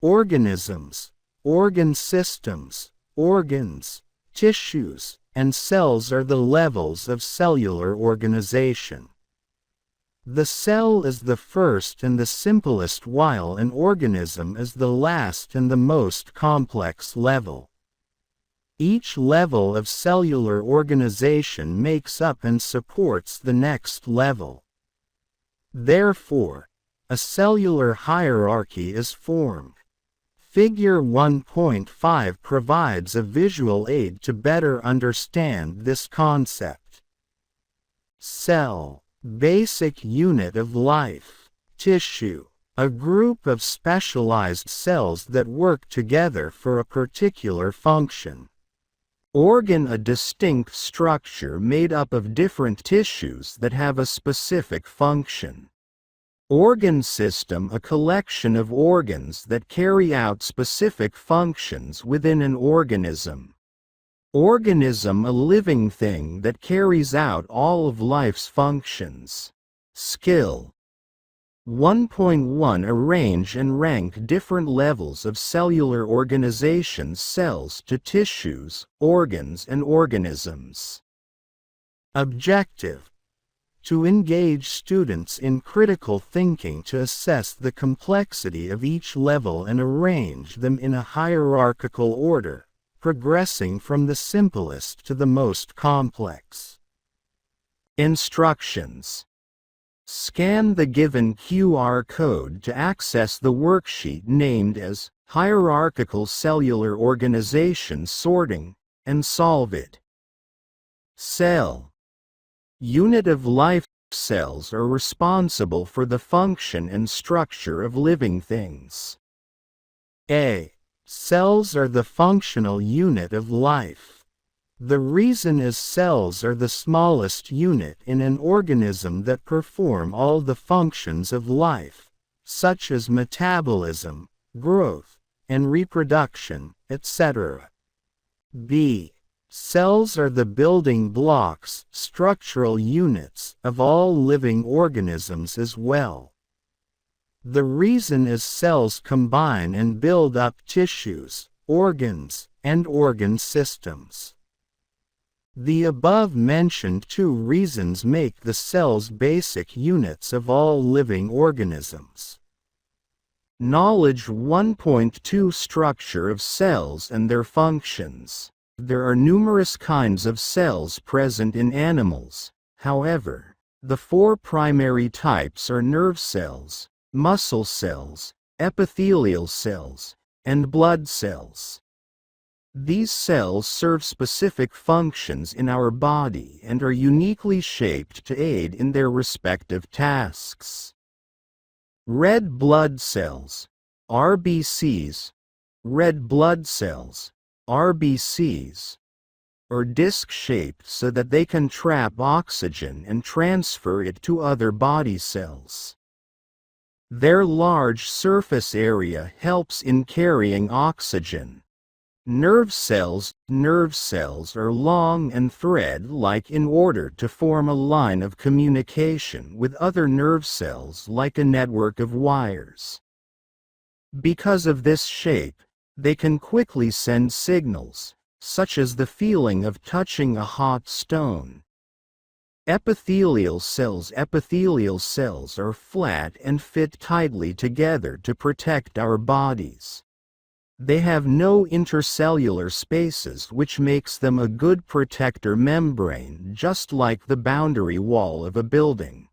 Organisms, organ systems, organs, tissues, and cells are the levels of cellular organization. The cell is the first and the simplest, while an organism is the last and the most complex level. Each level of cellular organization makes up and supports the next level. Therefore, a cellular hierarchy is formed. Figure 1.5 provides a visual aid to better understand this concept. Cell, basic unit of life. Tissue, a group of specialized cells that work together for a particular function. Organ, a distinct structure made up of different tissues that have a specific function. Organ system, a collection of organs that carry out specific functions within an organism. Organism, a living thing that carries out all of life's functions. Skill. 1.1 Arrange and rank different levels of cellular organization, cells to tissues, organs and organisms. Objective: to engage students in critical thinking to assess the complexity of each level and arrange them in a hierarchical order, progressing from the simplest to the most complex. Instructions: scan the given QR code to access the worksheet named as Hierarchical Cellular Organization Sorting, and solve it. Cell. Unit of life. Cells are responsible for the function and structure of living things. A. Cells are the functional unit of life. The reason is cells are the smallest unit in an organism that perform all the functions of life, such as metabolism, growth, and reproduction, etc. B. Cells are the building blocks, structural units, of all living organisms as well. The reason is cells combine and build up tissues, organs, and organ systems. The above-mentioned two reasons make the cells basic units of all living organisms. Knowledge 1.2 Structure of cells and their functions. There are numerous kinds of cells present in animals. However, the four primary types are nerve cells, muscle cells, epithelial cells, and blood cells. These cells serve specific functions in our body and are uniquely shaped to aid in their respective tasks. Red blood cells, RBCs, red blood cells, RBCs, are disc-shaped so that they can trap oxygen and transfer it to other body cells. Their large surface area helps in carrying oxygen. Nerve cells are long and thread-like in order to form a line of communication with other nerve cells like a network of wires. Because of this shape, they can quickly send signals, such as the feeling of touching a hot stone. Epithelial cells are flat and fit tightly together to protect our bodies. They have no intercellular spaces, which makes them a good protector membrane, just like the boundary wall of a building.